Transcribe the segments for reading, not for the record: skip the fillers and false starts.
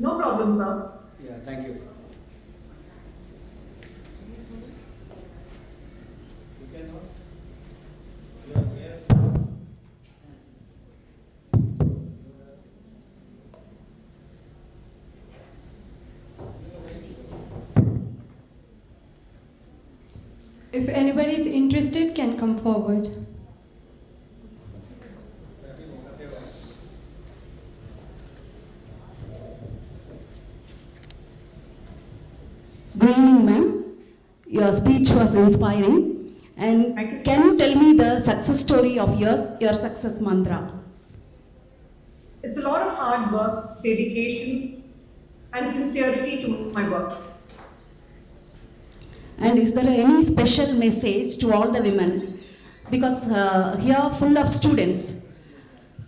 No problem, sir. Yeah, thank you. If anybody is interested, can come forward. Good evening, ma'am. Your speech was inspiring. And Thank you, sir. can you tell me the success story of yours, your success mantra? It's a lot of hard work, dedication, and sincerity to my work. And is there any special message to all the women? Because here full of students.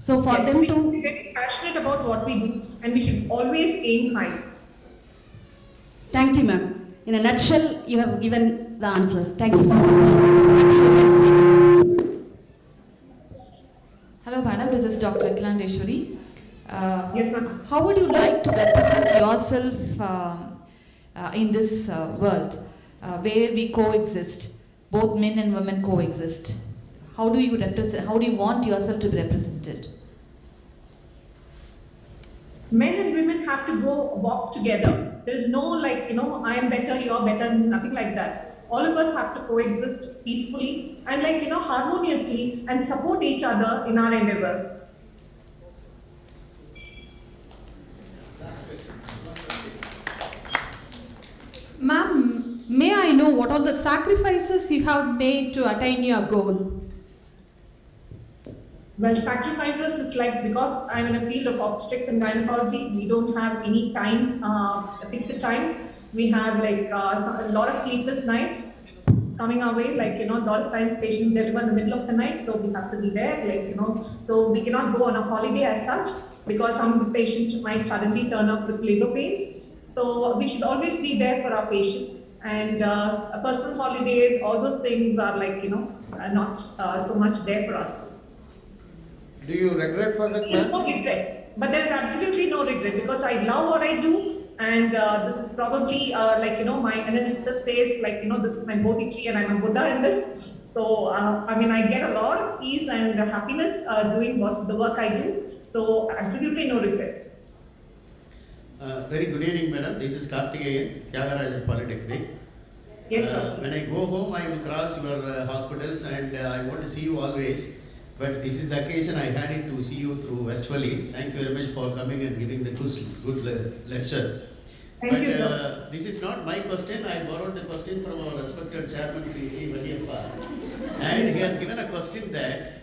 So for Yes, them we should to... be very passionate about what we do, and we should always aim high. Thank you, ma'am. In a nutshell, you have given the answers. Thank you so much. Hello, madam. This is Dr. Akilandeshwari. Yes, ma'am. How would you like to represent yourself in this world where we coexist, both men and women coexist? How do you represent? How do you want yourself to be represented? Men and women have to walk together. There is no I am better, you're better, nothing like that. All of us have to coexist peacefully and harmoniously and support each other in our endeavors. Ma'am, may I know what are the sacrifices you have made to attain your goal? Well, sacrifices is because I'm in a field of obstetrics and gynecology, we don't have any time, fixed times. We have a lot of sleepless nights coming our way, a lot of times patients deliver in the middle of the night, so we have to be there, so we cannot go on a holiday as such because some patients might suddenly turn up with labor pains. So we should always be there for our patient. And a personal holidays, all those things are not so much there for us. Do you regret for that, There's ma'am? no regret, but there's absolutely no regret because I love what I do, and this is probably my ancestor says this is my bodhi tree and I'm a Buddha in this. So I get a lot of peace and happiness doing the work I do. So absolutely no regrets. Very good evening, madam. This is Karthikeyan, Tyagaraja Polytechnic. Yes, sir. When I go home, I will cross your hospitals and I want to see you always. But this is the occasion I had it to see you through virtually. Thank you very much for coming and giving the good lecture. Thank you, sir. This is not my question. I borrowed the question from our respected chairman, Sri Vadiyappa. And he has given a question that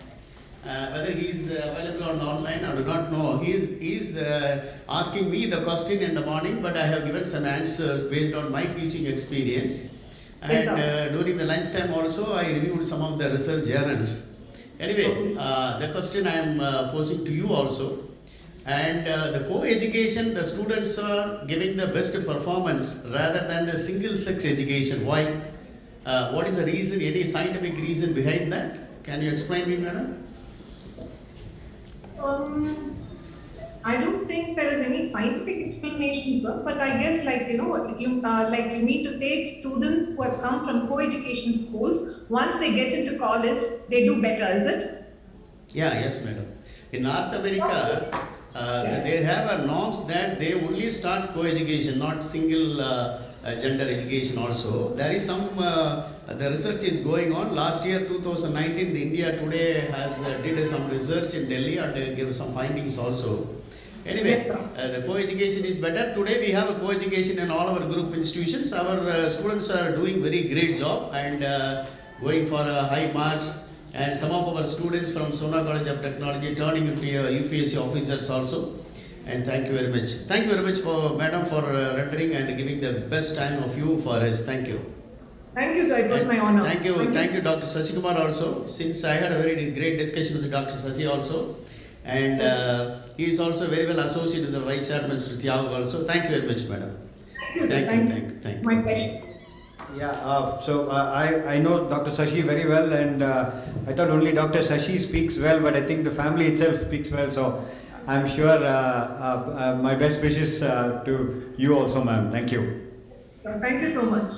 whether he is available on online, I do not know. He is asking me the question in the morning, but I have given some answers based on my teaching experience. And during the lunchtime also, I reviewed some of the research journals. Anyway, the question I am posing to you also, and the co-education, the students are giving the best performance rather than the single-sex education. Why? What is the reason, any scientific reason behind that? Can you explain me, madam? I don't think there is any scientific explanation, sir, but I guess you mean to say students who have come from co-education schools, once they get into college, they do better, is it? Yeah, yes, madam. In North America, they have a norms that they only start co-education, not single gender education also. There is some, the research is going on. Last year, 2019, the India Today has did some research in Delhi and gave some findings also. Anyway, the co-education is better. Today we have a co-education in all our group institutions. Our students are doing very great job and going for high marks. And some of our students from Sona College of Technology turning into UPSC officers also. And thank you very much. Thank you very much for madam for rendering and giving the best time of you for us. Thank you. Thank you, sir. It was my honor. Thank you, Dr. Sasikumar also. Since I had a very great discussion with Dr. Sasi also. And he is also very well associated with the Vice Chairman, Mr. Tyag also. Thank you very much, madam. Thank you. My pleasure. Yeah, so I know Dr. Sashi very well, and I thought only Dr. Sashi speaks well, but I think the family itself speaks well. So I'm sure my best wishes to you also, ma'am. Thank you. So thank you so much.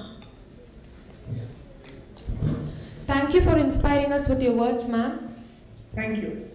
Thank you for inspiring us with your words, ma'am. Thank you.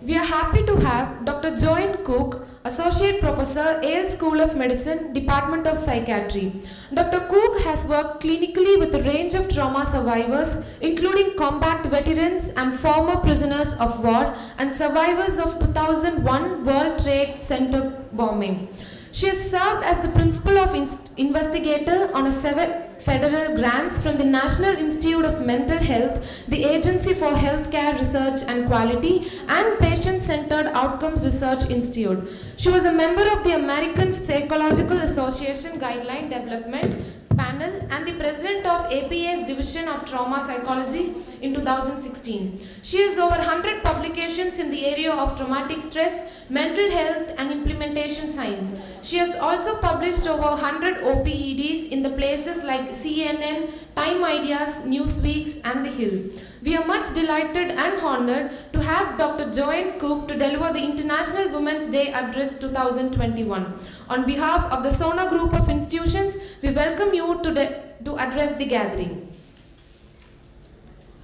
We are happy to have Dr. Joanne Cook, Associate Professor, Yale School of Medicine, Department of Psychiatry. Dr. Cook has worked clinically with a range of trauma survivors, including combat veterans and former prisoners of war and survivors of 2001 World Trade Center bombing. She has served as the principal of investigator on a 7 federal grants from the National Institute of Mental Health, the Agency for Healthcare Research and Quality, and Patient-Centered Outcomes Research Institute. She was a member of the American Psychological Association Guideline Development Panel and the president of APA's Division of Trauma Psychology in 2016. She has over 100 publications in the area of traumatic stress, mental health, and implementation science. She has also published over 100 OPEDs in the places like CNN, Time Ideas, Newsweeks, and The Hill. We are much delighted and honored to have Dr. Joanne Cook to deliver the International Women's Day Address 2021. On behalf of the SONA Group of Institutions, we welcome you to address the gathering.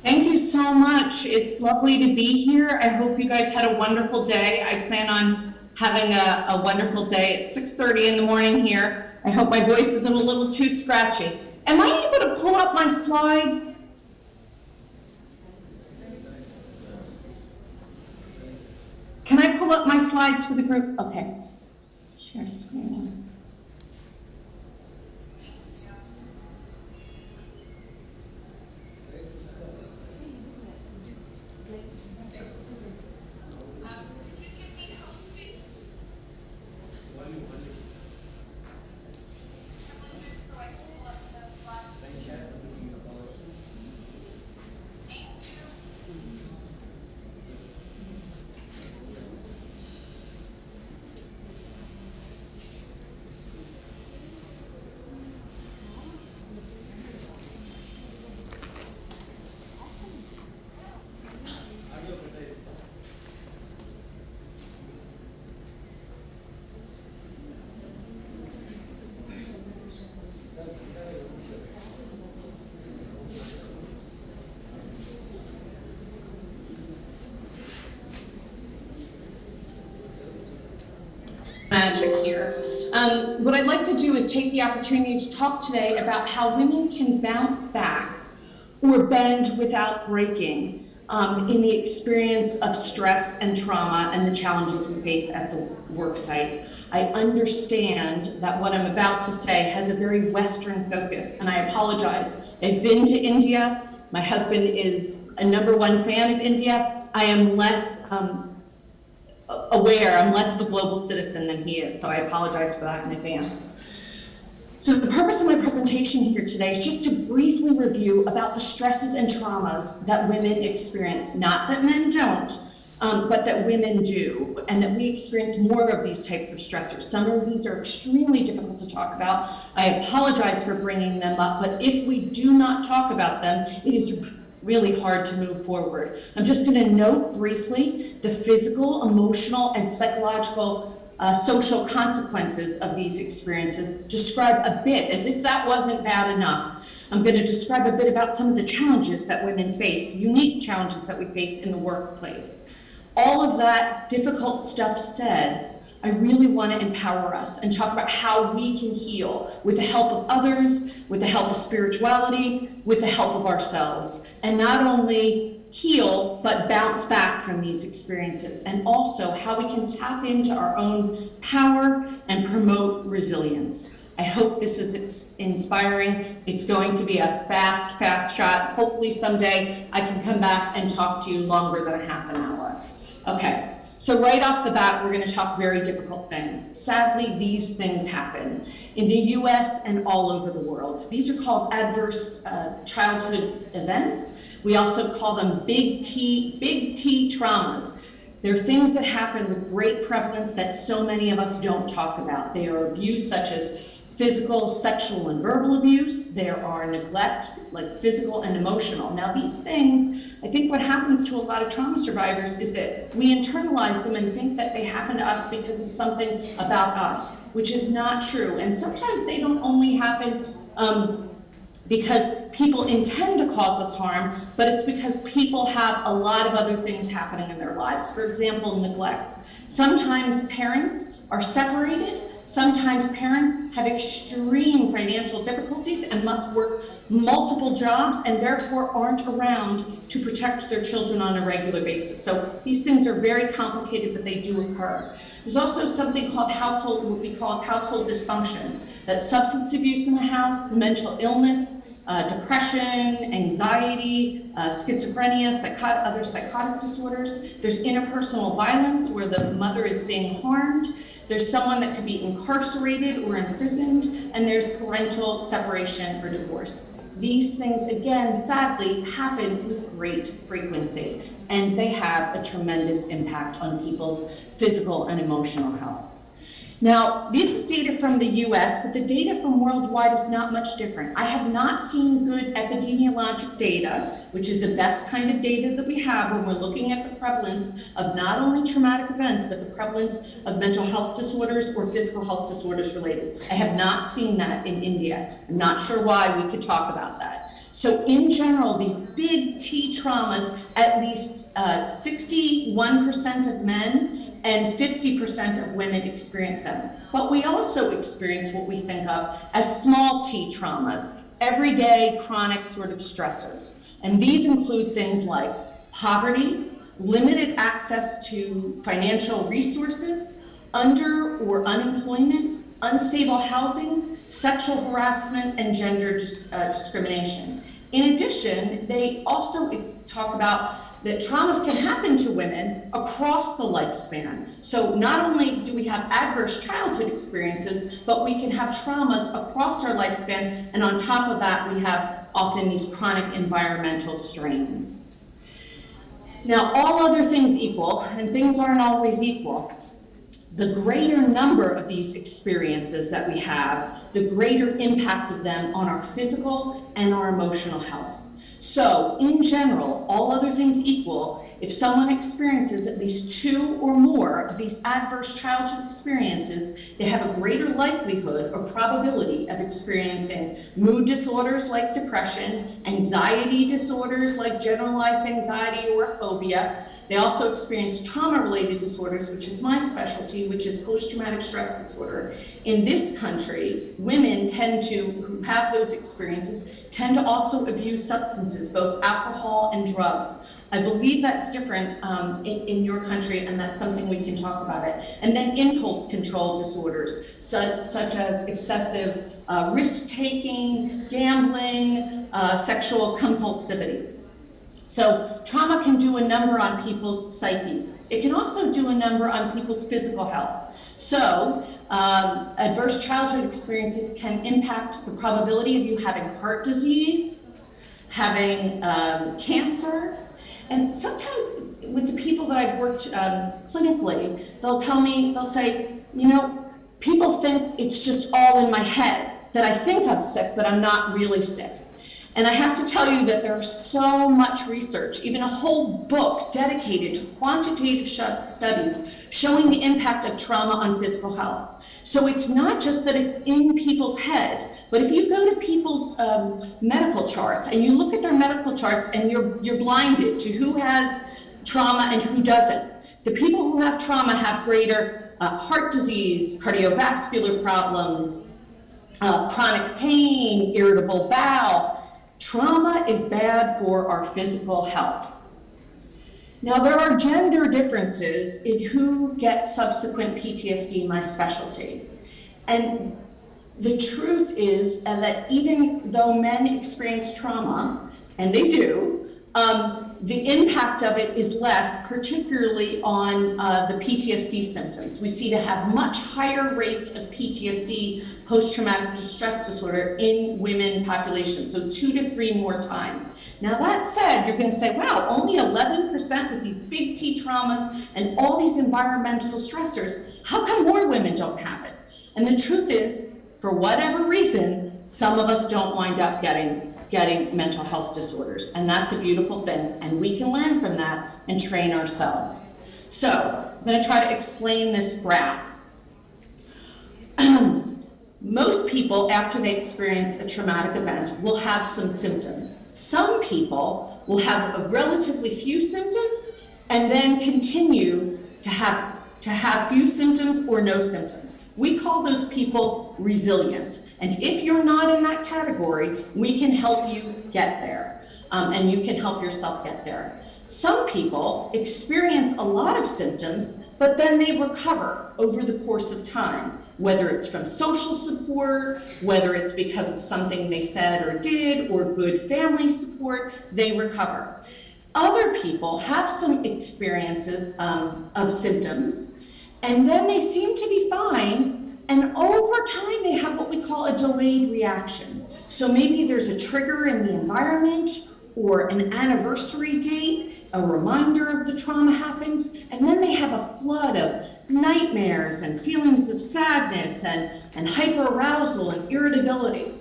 Thank you so much. It's lovely to be here. I hope you guys had a wonderful day. I plan on having a wonderful day. It's 6:30 in the morning here. I hope my voice isn't a little too scratchy. Am I able to pull up my slides? Can I pull up my slides for the group? Okay. Share screen. Magic here. What I'd like to do is take the opportunity to talk today about how women can bounce back or bend without breaking in the experience of stress and trauma and the challenges we face at the work site. I understand that what I'm about to say has a very Western focus, and I apologize. I've been to India. My husband is a #1 fan of India. I am less aware, I'm less of a global citizen than he is, so I apologize for that in advance. So the purpose of my presentation here today is just to briefly review about the stresses and traumas that women experience, not that men don't, but that women do, and that we experience more of these types of stressors. Some of these are extremely difficult to talk about. I apologize for bringing them up, but if we do not talk about them, it is really hard to move forward. I'm just going to note briefly the physical, emotional, and psychological social consequences of these experiences. Describe a bit, as if that wasn't bad enough. I'm going to describe a bit about some of the challenges that women face, unique challenges that we face in the workplace. All of that difficult stuff said, I really want to empower us and talk about how we can heal with the help of others, with the help of spirituality, with the help of ourselves, and not only heal, but bounce back from these experiences, and also how we can tap into our own power and promote resilience. I hope this is inspiring. It's going to be a fast shot. Hopefully someday I can come back and talk to you longer than a half an hour. Okay. So right off the bat, we're going to talk very difficult things. Sadly, these things happen in the US and all over the world. These are called adverse childhood events. We also call them big T traumas. They're things that happen with great prevalence that so many of us don't talk about. They are abuse such as physical, sexual, and verbal abuse. There are neglect, like physical and emotional. Now these things, I think what happens to a lot of trauma survivors is that we internalize them and think that they happen to us because of something about us, which is not true. And sometimes they don't only happen because people intend to cause us harm, but it's because people have a lot of other things happening in their lives. For example, neglect. Sometimes parents are separated. Sometimes parents have extreme financial difficulties and must work multiple jobs and therefore aren't around to protect their children on a regular basis. So these things are very complicated, but they do occur. There's also something called what we call household dysfunction. That's substance abuse in the house, mental illness, depression, anxiety, schizophrenia, other psychotic disorders. There's interpersonal violence where the mother is being harmed. There's someone that could be incarcerated or imprisoned, and there's parental separation or divorce. These things, again, sadly, happen with great frequency, and they have a tremendous impact on people's physical and emotional health. Now, this is data from the US, but the data from worldwide is not much different. I have not seen good epidemiologic data, which is the best kind of data that we have when we're looking at the prevalence of not only traumatic events, but the prevalence of mental health disorders or physical health disorders related. I have not seen that in India. I'm not sure why. We could talk about that. So in general, these big T traumas, at least 61% of men and 50% of women experience them. But we also experience what we think of as small T traumas, everyday chronic sort of stressors. And these include things like poverty, limited access to financial resources, under or unemployment, unstable housing, sexual harassment, and gender discrimination. In addition, they also talk about that traumas can happen to women across the lifespan. So not only do we have adverse childhood experiences, but we can have traumas across our lifespan, and on top of that, we have often these chronic environmental strains. Now, all other things equal, and things aren't always equal, the greater number of these experiences that we have, the greater impact of them on our physical and our emotional health. So, in general, all other things equal, if someone experiences at least 2 or more of these adverse childhood experiences, they have a greater likelihood or probability of experiencing mood disorders like depression, anxiety disorders like generalized anxiety or a phobia. They also experience trauma-related disorders, which is my specialty, which is post-traumatic stress disorder. In this country, women who have those experiences, tend to also abuse substances, both alcohol and drugs. I believe that's different in your country, and that's something we can talk about it. And then impulse control disorders, such as excessive risk-taking, gambling, sexual compulsivity. So trauma can do a number on people's psyches. It can also do a number on people's physical health. So adverse childhood experiences can impact the probability of you having heart disease, having cancer. And sometimes with the people that I've worked clinically, they'll say, you know, people think it's just all in my head, that I think I'm sick, but I'm not really sick. And I have to tell you that there's so much research, even a whole book dedicated to quantitative studies showing the impact of trauma on physical health. So it's not just that it's in people's head, but if you go to people's medical charts and you look at their medical charts and you're blinded to who has trauma and who doesn't. The people who have trauma have greater heart disease, cardiovascular problems, chronic pain, irritable bowel. Trauma is bad for our physical health. Now, there are gender differences in who gets subsequent PTSD, my specialty. And the truth is that even though men experience trauma, and they do, the impact of it is less, particularly on the PTSD symptoms. We see to have much higher rates of PTSD, post-traumatic stress disorder, in women populations, so 2 to 3 more times. Now that said, you're going to say, wow, only 11% with these big T traumas and all these environmental stressors, how come more women don't have it? And the truth is, for whatever reason, some of us don't wind up getting mental health disorders. And that's a beautiful thing. And we can learn from that and train ourselves. So I'm going to try to explain this graph. Most people, after they experience a traumatic event, will have some symptoms. Some people will have a relatively few symptoms and then continue to have few symptoms or no symptoms. We call those people resilient. And if you're not in that category, we can help you get there. And you can help yourself get there. Some people experience a lot of symptoms, but then they recover over the course of time, whether it's from social support, whether it's because of something they said or did, or good family support, they recover. Other people have some experiences of symptoms, and then they seem to be fine, and over time they have what we call a delayed reaction. So maybe there's a trigger in the environment, or an anniversary date, a reminder of the trauma happens, and then they have a flood of nightmares and feelings of sadness and hyperarousal and irritability.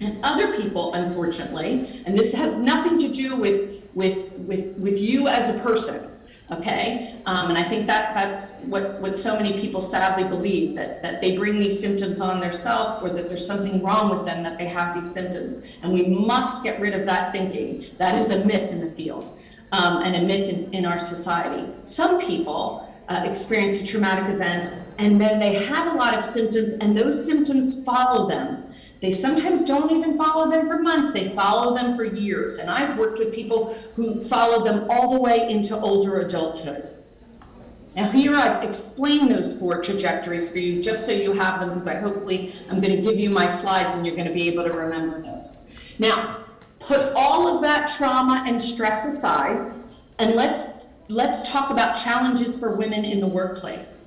And other people, unfortunately, and this has nothing to do with you as a person, okay? And I think that's what so many people sadly believe, that they bring these symptoms on themselves, or that there's something wrong with them that they have these symptoms. And we must get rid of that thinking. That is a myth in the field, and a myth in our society. Some people experience a traumatic event, and then they have a lot of symptoms, and those symptoms follow them. They sometimes don't even follow them for months, they follow them for years. And I've worked with people who follow them all the way into older adulthood. Now here I've explained those 4 trajectories for you, just so you have them, because hopefully I'm going to give you my slides and you're going to be able to remember those. Now, put all of that trauma and stress aside, and let's talk about challenges for women in the workplace.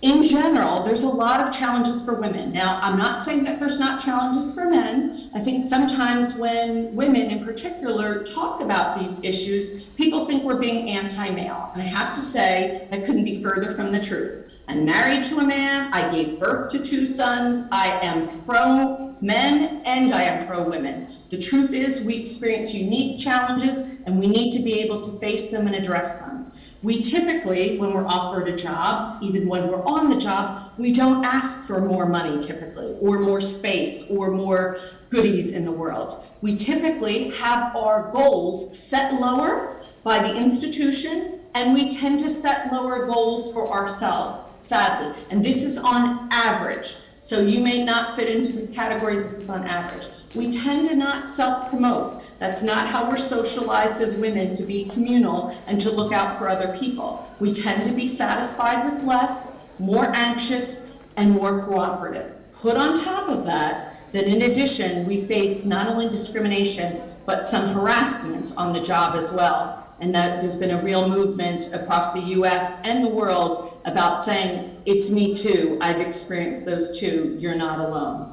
In general, there's a lot of challenges for women. Now, I'm not saying that there's not challenges for men. I think sometimes when women in particular talk about these issues, people think we're being anti-male. And I have to say, that couldn't be further from the truth. I'm married to a man, I gave birth to 2 sons, I am pro-men and I am pro-women. The truth is, we experience unique challenges and we need to be able to face them and address them. We typically, when we're offered a job, even when we're on the job, we don't ask for more money typically, or more space, or more goodies in the world. We typically have our goals set lower by the institution, and we tend to set lower goals for ourselves, sadly. And this is on average. So you may not fit into this category, this is on average. We tend to not self-promote. That's not how we're socialized as women, to be communal and to look out for other people. We tend to be satisfied with less, more anxious, and more cooperative. Put on top of that, that in addition, we face not only discrimination, but some harassment on the job as well. And that there's been a real movement across the US and the world about saying, it's me too, I've experienced those too, you're not alone.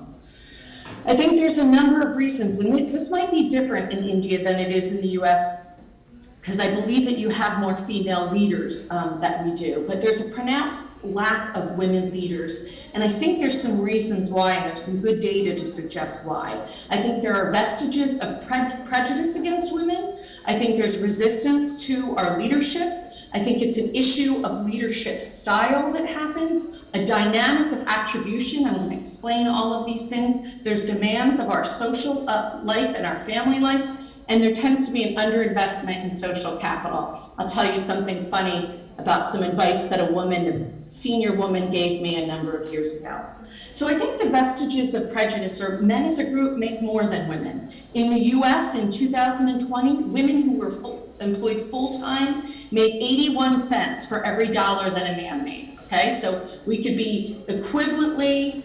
I think there's a number of reasons, and this might be different in India than it is in the US, because I believe that you have more female leaders than we do, but there's a pronounced lack of women leaders. And I think there's some reasons why, and there's some good data to suggest why. I think there are vestiges of prejudice against women. I think there's resistance to our leadership. I think it's an issue of leadership style that happens, a dynamic of attribution. I'm going to explain all of these things. There's demands of our social life and our family life, and there tends to be an underinvestment in social capital. I'll tell you something funny about some advice that a senior woman gave me a number of years ago. So I think the vestiges of prejudice are men as a group make more than women. In the US in 2020, women who were employed full-time made 81 cents for every dollar that a man made, okay? So we could be equivalently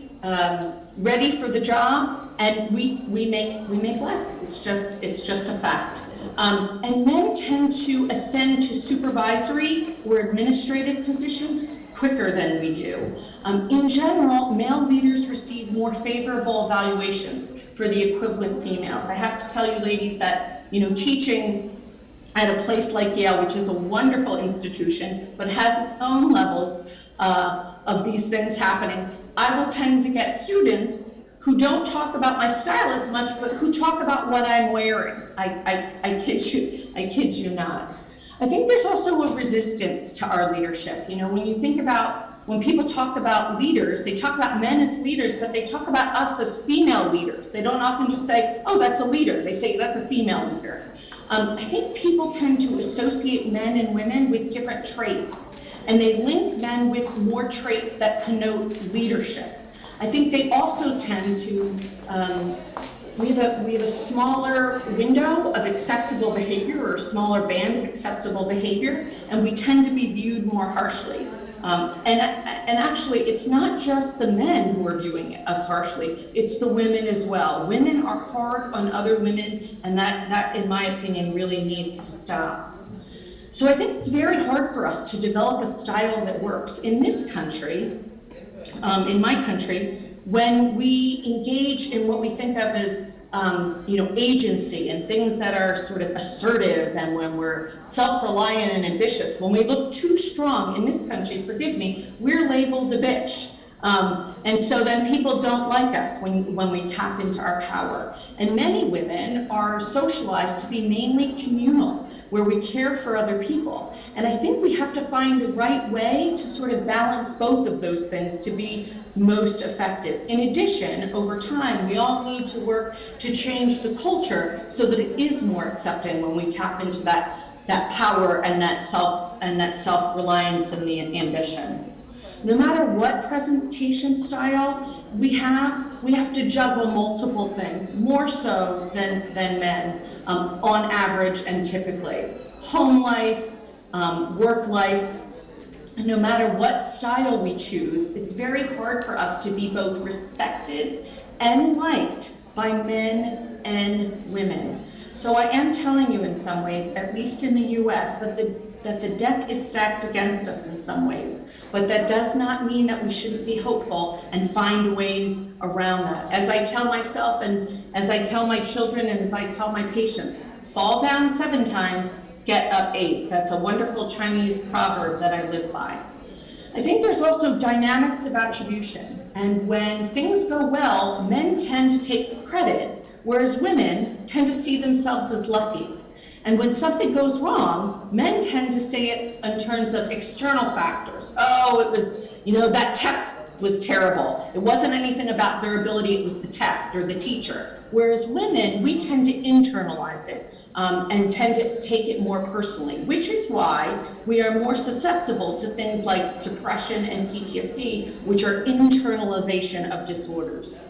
ready for the job, and we make less. It's just a fact. And men tend to ascend to supervisory or administrative positions quicker than we do. In general, male leaders receive more favorable evaluations for the equivalent females. I have to tell you, ladies, that teaching at a place like Yale, which is a wonderful institution, but has its own levels of these things happening, I will tend to get students who don't talk about my style as much, but who talk about what I'm wearing. I kid you not. I think there's also a resistance to our leadership. You know, when you think about, when people talk about leaders, they talk about men as leaders, but they talk about us as female leaders. They don't often just say, oh, that's a leader. They say, that's a female leader. I think people tend to associate men and women with different traits, and they link men with more traits that connote leadership. I think they also tend to, we have a smaller window of acceptable behavior, or a smaller band of acceptable behavior, and we tend to be viewed more harshly. And actually, it's not just the men who are viewing us harshly, it's the women as well. Women are hard on other women, and that in my opinion, really needs to stop. So I think it's very hard for us to develop a style that works. In this country, in my country, when we engage in what we think of as agency and things that are sort of assertive, and when we're self-reliant and ambitious, when we look too strong in this country, forgive me, we're labeled a bitch. And so then people don't like us when we tap into our power. And many women are socialized to be mainly communal, where we care for other people. And I think we have to find the right way to sort of balance both of those things to be most effective. In addition, over time, we all need to work to change the culture so that it is more accepting when we tap into that power and that self-reliance and the ambition. No matter what presentation style we have to juggle multiple things, more so than men, on average and typically. Home life, work life, no matter what style we choose, it's very hard for us to be both respected and liked by men and women. So I am telling you in some ways, at least in the US, that the deck is stacked against us in some ways, but that does not mean that we shouldn't be hopeful and find ways around that. As I tell myself, and as I tell my children, and as I tell my patients, fall down 7 times, get up 8. That's a wonderful Chinese proverb that I live by. I think there's also dynamics of attribution, and when things go well, men tend to take credit, whereas women tend to see themselves as lucky. And when something goes wrong, men tend to say it in terms of external factors. Oh, it was, that test was terrible. It wasn't anything about their ability, it was the test or the teacher. Whereas women, we tend to internalize it and tend to take it more personally, which is why we are more susceptible to things like depression and PTSD, which are internalization of disorders.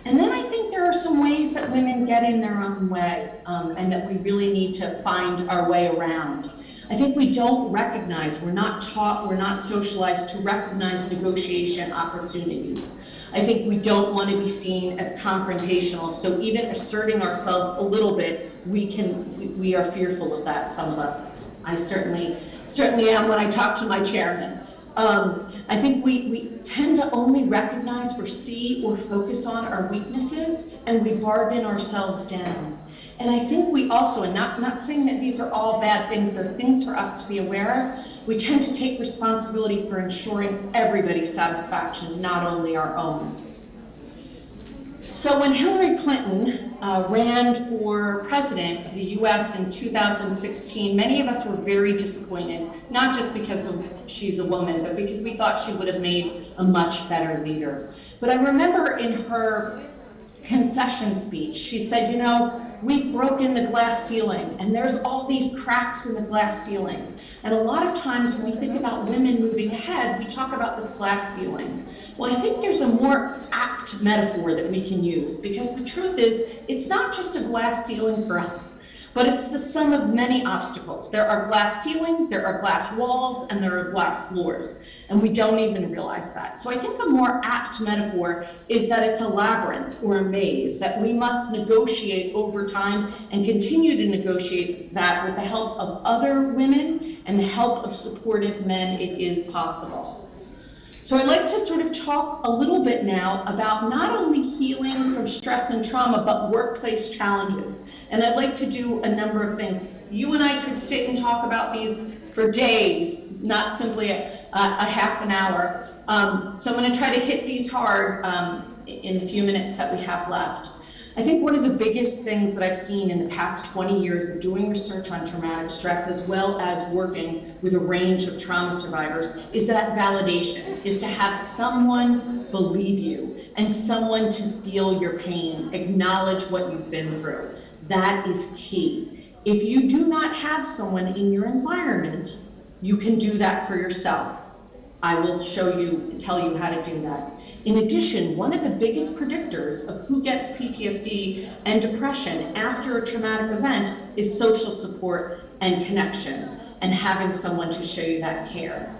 And then I think there are some ways that women get in their own way, and that we really need to find our way around. I think we don't recognize, we're not taught, we're not socialized to recognize negotiation opportunities. I think we don't want to be seen as confrontational, so even asserting ourselves a little bit, we are fearful of that, some of us. I certainly am when I talk to my chairman. I think we tend to only recognize or see or focus on our weaknesses, and we bargain ourselves down. And I think we also, and not saying that these are all bad things, they're things for us to be aware of, we tend to take responsibility for ensuring everybody's satisfaction, not only our own. So when Hillary Clinton ran for president of the US in 2016, many of us were very disappointed, not just because she's a woman, but because we thought she would have made a much better leader. But I remember in her concession speech, she said, we've broken the glass ceiling, and there's all these cracks in the glass ceiling. And a lot of times when we think about women moving ahead, we talk about this glass ceiling. Well, I think there's a more apt metaphor that we can use, because the truth is, it's not just a glass ceiling for us, but it's the sum of many obstacles. There are glass ceilings, there are glass walls, and there are glass floors, and we don't even realize that. So I think a more apt metaphor is that it's a labyrinth or a maze that we must negotiate over time and continue to negotiate that with the help of other women and the help of supportive men. It is possible. So I'd like to sort of talk a little bit now about not only healing from stress and trauma, but workplace challenges. And I'd like to do a number of things. You and I could sit and talk about these for days, not simply a half an hour. So I'm going to try to hit these hard in the few minutes that we have left. I think one of the biggest things that I've seen in the past 20 years of doing research on traumatic stress, as well as working with a range of trauma survivors, is that validation, is to have someone believe you and someone to feel your pain, acknowledge what you've been through. That is key. If you do not have someone in your environment, you can do that for yourself. I will tell you how to do that. In addition, one of the biggest predictors of who gets PTSD and depression after a traumatic event is social support and connection, and having someone to show you that care.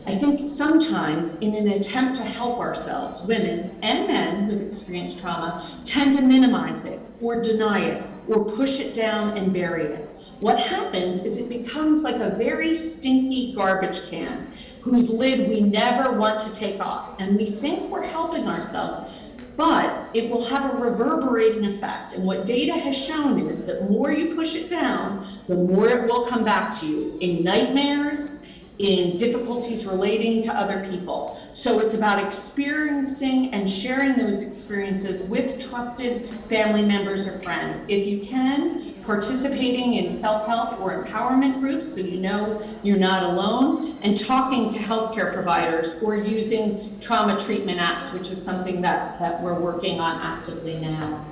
I think sometimes in an attempt to help ourselves, women and men who've experienced trauma tend to minimize it or deny it or push it down and bury it. What happens is it becomes like a very stinky garbage can whose lid we never want to take off, and we think we're helping ourselves, but it will have a reverberating effect. And what data has shown is that the more you push it down, the more it will come back to you in nightmares, in difficulties relating to other people. So it's about experiencing and sharing those experiences with trusted family members or friends. If you can, participating in self-help or empowerment groups so you know you're not alone, and talking to healthcare providers or using trauma treatment apps, which is something that we're working on actively now.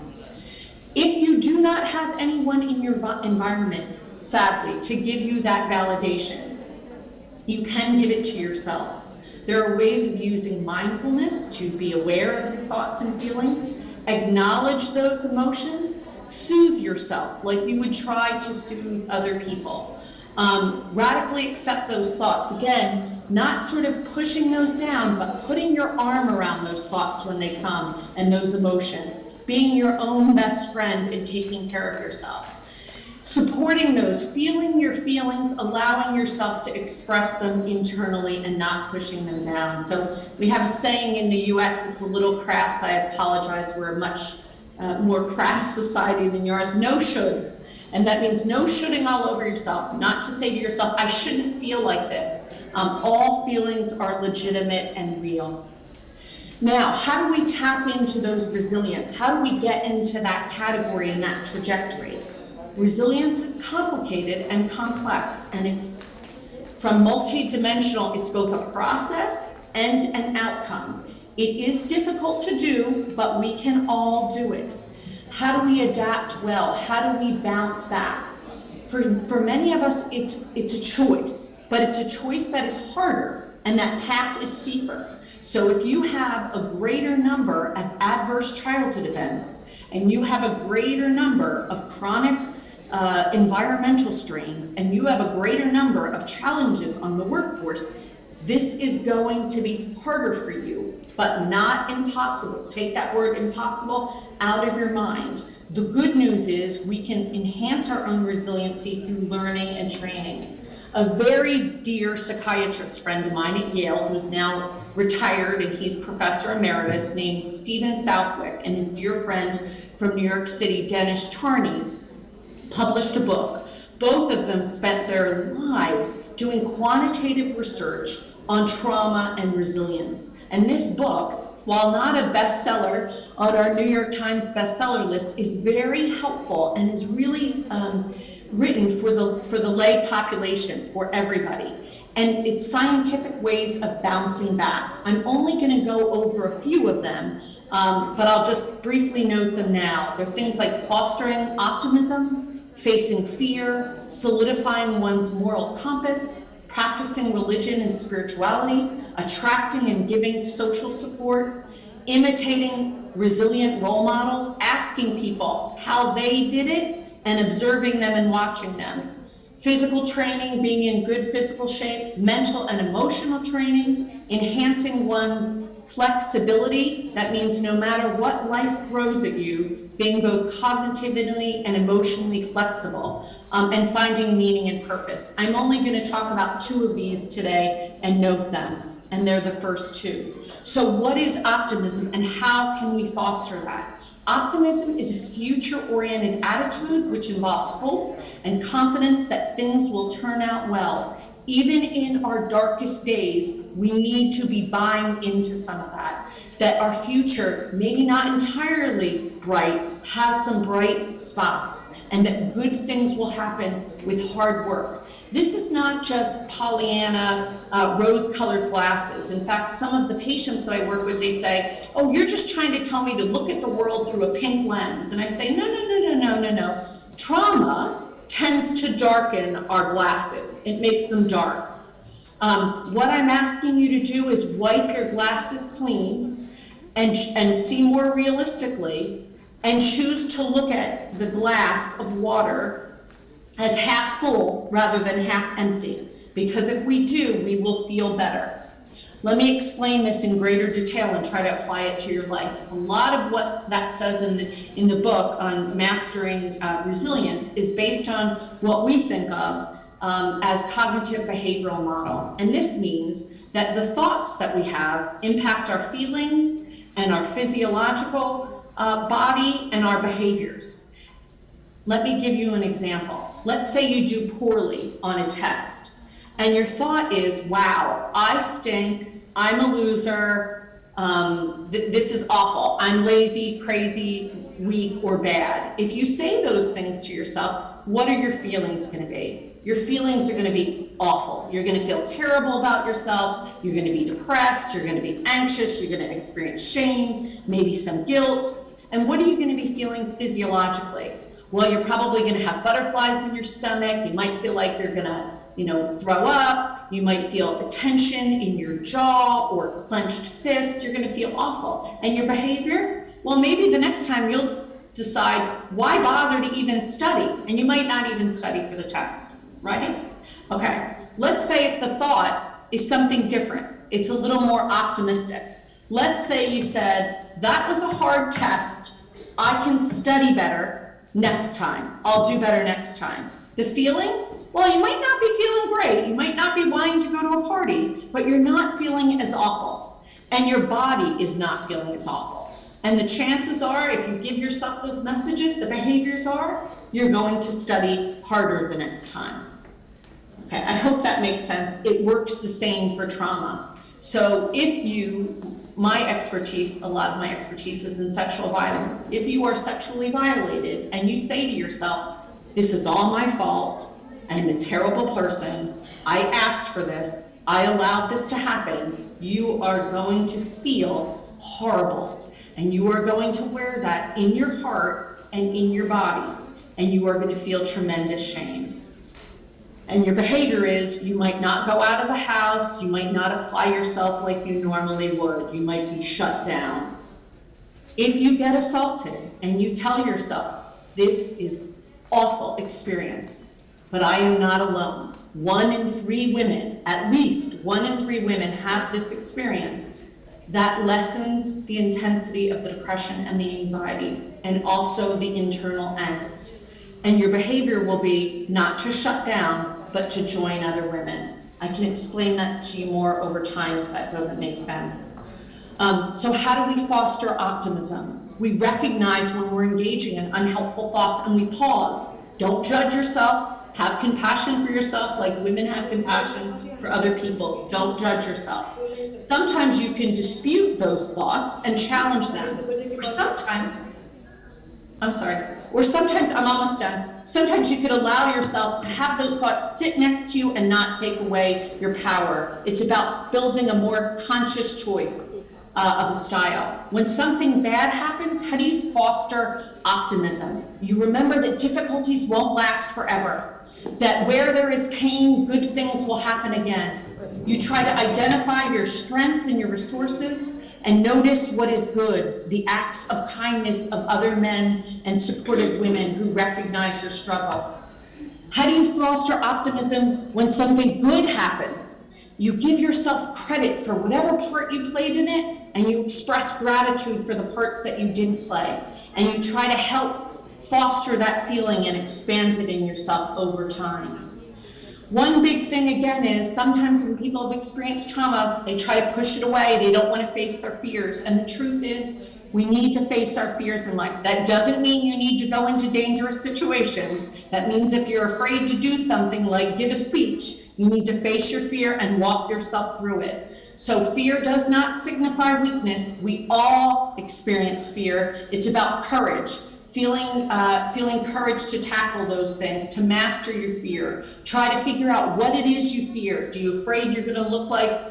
If you do not have anyone in your environment, sadly, to give you that validation, you can give it to yourself. There are ways of using mindfulness to be aware of your thoughts and feelings, acknowledge those emotions, soothe yourself like you would try to soothe other people. Radically accept those thoughts. Again, not sort of pushing those down, but putting your arm around those thoughts when they come and those emotions. Being your own best friend and taking care of yourself. Supporting those, feeling your feelings, allowing yourself to express them internally and not pushing them down. So we have a saying in the US, it's a little crass, I apologize, we're a much more crass society than yours, no shoulds. And that means no shoulding all over yourself, not to say to yourself, I shouldn't feel like this. All feelings are legitimate and real. Now, how do we tap into those resilience? How do we get into that category and that trajectory? Resilience is complicated and complex, and it's from multi-dimensional. It's both a process and an outcome. It is difficult to do, but we can all do it. How do we adapt well? How do we bounce back? For many of us, it's a choice, but it's a choice that is harder, and that path is steeper. So if you have a greater number of adverse childhood events, and you have a greater number of chronic environmental strains, and you have a greater number of challenges on the workforce, this is going to be harder for you, but not impossible. Take that word impossible out of your mind. The good news is we can enhance our own resiliency through learning and training. A very dear psychiatrist friend of mine at Yale, who's now retired and he's professor emeritus, named Stephen Southwick, and his dear friend from New York City, Dennis Charney, published a book. Both of them spent their lives doing quantitative research on trauma and resilience. And this book, while not a bestseller on our New York Times bestseller list, is very helpful and is really written for the lay population, for everybody. And it's scientific ways of bouncing back. I'm only going to go over a few of them, but I'll just briefly note them now. They're things like fostering optimism, facing fear, solidifying one's moral compass, practicing religion and spirituality, attracting and giving social support, imitating resilient role models, asking people how they did it, and observing them and watching them. Physical training, being in good physical shape, mental and emotional training, enhancing one's flexibility. That means no matter what life throws at you, being both cognitively and emotionally flexible, and finding meaning and purpose. I'm only going to talk about two of these today and note them, and they're the first two. So what is optimism and how can we foster that? Optimism is a future-oriented attitude which involves hope and confidence that things will turn out well, even in our darkest days, we need to be buying into some of that. That our future, maybe not entirely bright, has some bright spots, and that good things will happen with hard work. This is not just Pollyanna, rose-colored glasses. In fact, some of the patients that I work with, they say, oh, you're just trying to tell me to look at the world through a pink lens. And I say, no. Trauma tends to darken our glasses. It makes them dark. What I'm asking you to do is wipe your glasses clean and see more realistically, and choose to look at the glass of water as half full rather than half empty. Because if we do, we will feel better. Let me explain this in greater detail and try to apply it to your life. A lot of what that says in the book on mastering resilience is based on what we think of as cognitive behavioral model. And this means that the thoughts that we have impact our feelings and our physiological body and our behaviors. Let me give you an example. Let's say you do poorly on a test, and your thought is, wow, I stink, I'm a loser, this is awful, I'm lazy, crazy, weak, or bad. If you say those things to yourself, what are your feelings going to be? Your feelings are going to be awful. You're going to feel terrible about yourself, you're going to be depressed, you're going to be anxious, you're going to experience shame, maybe some guilt. And what are you going to be feeling physiologically? Well, you're probably going to have butterflies in your stomach. You might feel like you're going to, throw up. You might feel a tension in your jaw or clenched fist. You're going to feel awful. And your behavior? Well, maybe the next time you'll decide, why bother to even study? And you might not even study for the test, right? Okay, let's say if the thought is something different. It's a little more optimistic. Let's say you said, that was a hard test. I can study better next time. I'll do better next time. The feeling? Well, you might not be feeling great. You might not be wanting to go to a party, but you're not feeling as awful. And your body is not feeling as awful. And the chances are, if you give yourself those messages, the behaviors are, you're going to study harder the next time. Okay, I hope that makes sense. It works the same for trauma. So if my expertise, a lot of my expertise is in sexual violence. If you are sexually violated and you say to yourself, this is all my fault, I'm a terrible person, I asked for this, I allowed this to happen, you are going to feel horrible. And you are going to wear that in your heart and in your body. And you are going to feel tremendous shame. And your behavior is, you might not go out of the house, you might not apply yourself like you normally would, you might be shut down. If you get assaulted and you tell yourself, this is awful experience, but I am not alone. 1 in 3 women, at least 1 in 3 women have this experience. That lessens the intensity of the depression and the anxiety, and also the internal angst. And your behavior will be not to shut down, but to join other women. I can explain that to you more over time if that doesn't make sense. So how do we foster optimism? We recognize when we're engaging in unhelpful thoughts and we pause. Don't judge yourself. Have compassion for yourself like women have compassion for other people. Don't judge yourself. Sometimes you can dispute those thoughts and challenge them. Or sometimes, I'm almost done. Sometimes you could allow yourself to have those thoughts sit next to you and not take away your power. It's about building a more conscious choice of a style. When something bad happens, how do you foster optimism? You remember that difficulties won't last forever. That where there is pain, good things will happen again. You try to identify your strengths and your resources and notice what is good, the acts of kindness of other men and supportive women who recognize your struggle. How do you foster optimism when something good happens? You give yourself credit for whatever part you played in it, and you express gratitude for the parts that you didn't play. And you try to help foster that feeling and expand it in yourself over time. One big thing again is sometimes when people have experienced trauma, they try to push it away. They don't want to face their fears. And the truth is, we need to face our fears in life. That doesn't mean you need to go into dangerous situations. That means if you're afraid to do something like give a speech, you need to face your fear and walk yourself through it. So fear does not signify weakness. We all experience fear. It's about courage. Feeling courage to tackle those things, to master your fear. Try to figure out what it is you fear. Do you afraid you're going to look like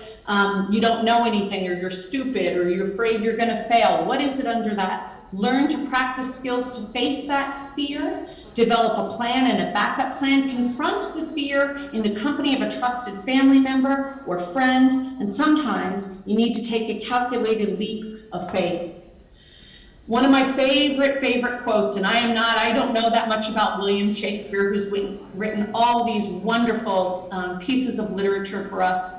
you don't know anything, or you're stupid, or you're afraid you're going to fail? What is it under that? Learn to practice skills to face that fear. Develop a plan and a backup plan. Confront the fear in the company of a trusted family member or friend. And sometimes you need to take a calculated leap of faith. One of my favorite quotes, and I don't know that much about William Shakespeare, who's written all these wonderful pieces of literature for us.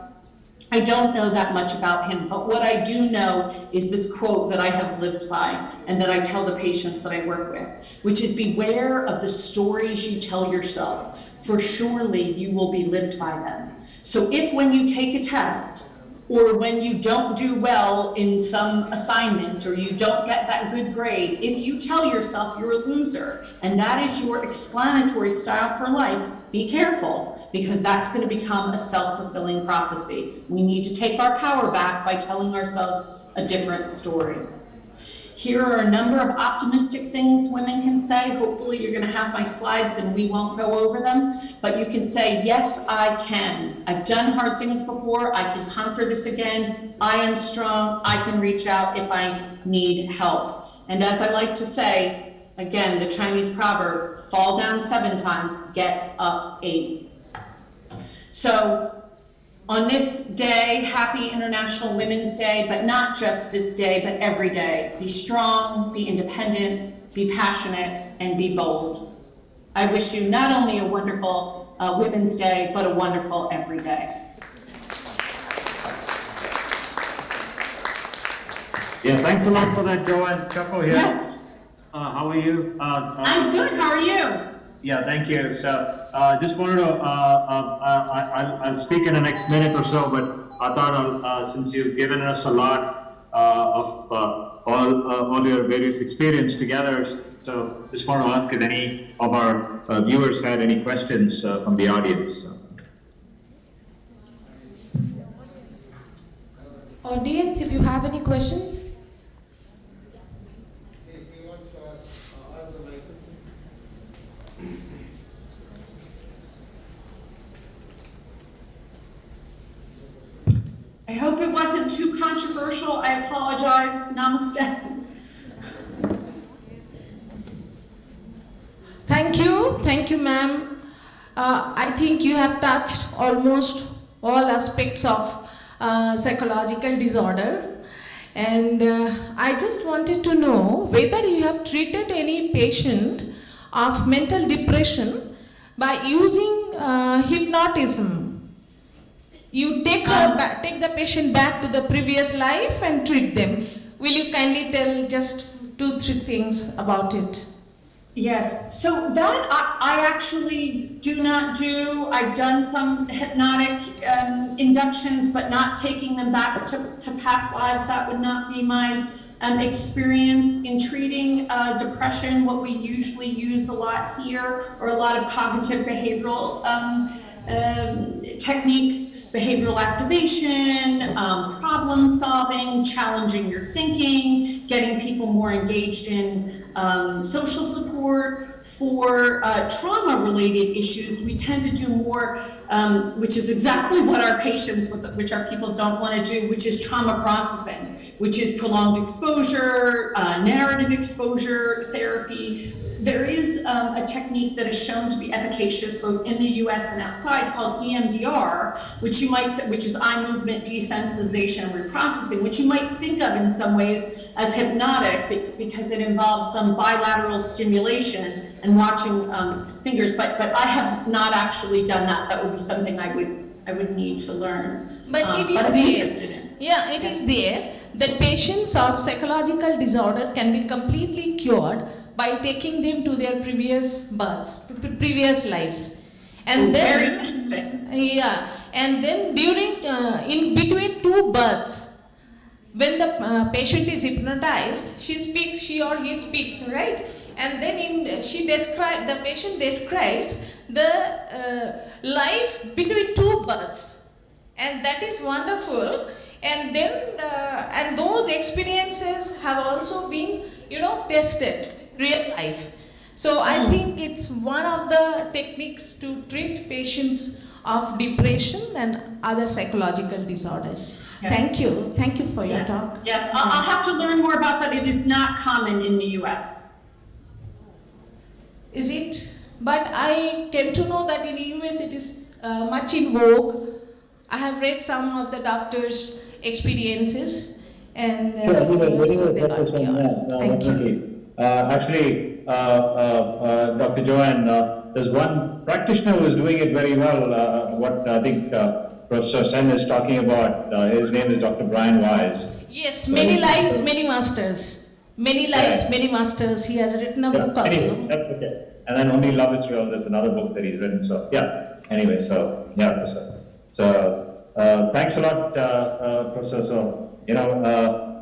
I don't know that much about him, but what I do know is this quote that I have lived by and that I tell the patients that I work with, which is, beware of the stories you tell yourself, for surely you will be lived by them. So if when you take a test, or when you don't do well in some assignment, or you don't get that good grade, if you tell yourself you're a loser, and that is your explanatory style for life, be careful, because that's going to become a self-fulfilling prophecy. We need to take our power back by telling ourselves a different story. Here are a number of optimistic things women can say. Hopefully you're going to have my slides and we won't go over them, but you can say, yes, I can. I've done hard things before. I can conquer this again. I am strong. I can reach out if I need help. And as I like to say, again, the Chinese proverb, fall down 7 times, get up 8. So on this day, happy International Women's Day, but not just this day, but every day. Be strong, be independent, be passionate, and be bold. I wish you not only a wonderful Women's Day, but a wonderful every day. Yeah, thanks a lot for that, Joanne. Choco here. Yes. How are you? I'm good, how are you? Yeah, thank you. So, just wanted to, I'll speak in the next minute or so, but I thought since you've given us a lot of all your various experience together, so just want to ask if any of our viewers had any questions from the audience. Audience, if you have any questions. I hope it wasn't too controversial. I apologize. Namaste. Thank you, ma'am. I think you have touched almost all aspects of psychological disorder, and I just wanted to know whether you have treated any patient of mental depression by using hypnotism. You take the patient back to the previous life and treat them. Will you kindly tell just 2-3 things about it? Yes, so that I actually do not do. I've done some hypnotic inductions, but not taking them back to past lives. That would not be my experience in treating depression. What we usually use a lot here are a lot of cognitive behavioral techniques, behavioral activation, problem solving, challenging your thinking, getting people more engaged in social support. For trauma-related issues, we tend to do more, which is exactly what our patients, which our people don't want to do, which is trauma processing, which is prolonged exposure, narrative exposure therapy. There is a technique that is shown to be efficacious both in the US and outside called EMDR, which is eye movement desensitization and reprocessing, which you might think of in some ways as hypnotic because it involves some bilateral stimulation and watching fingers, but I have not actually done that. That would be something I would need to learn. But it is but I'm there. interested in. Yeah, it is there that patients of psychological disorder can be completely cured by taking them to their previous births, previous lives. And Very then, interesting. yeah, and then during, in between two births, when the patient is hypnotized, she or he speaks, right? And then the patient describes the life between two births, and that is wonderful. And then, and those experiences have also been, tested real life. So I think it's one of the techniques to treat patients of depression and other psychological disorders. Yes. Thank you for your Yes. talk. Yes, I'll have to learn more about that. It is not common in the US. Is it? But I came to know that in the US it is much in vogue. I have read some of the doctors' experiences, and so they got cured. Thank you. Actually, Dr. Joanne, there's one practitioner who is doing it very well. What I think Professor Sen is talking about, his name is Dr. Brian Wise. Yes, Many Lives, Many Masters. Many Lives, Many Masters. He has written a book also. Anyway, that's okay. And then Only Love Is Real, there's another book that he's written. So, yeah. Anyway, so, yeah, Professor. So, thanks a lot, Professor. So,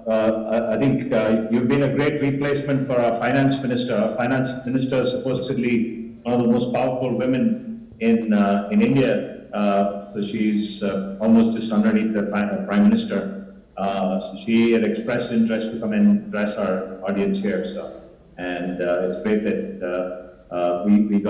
I think you've been a great replacement for our finance minister. Our finance minister is supposedly one of the most powerful women in India. So she's almost just underneath the prime minister. So she had expressed interest to come and address our audience here. So, and it's great that we got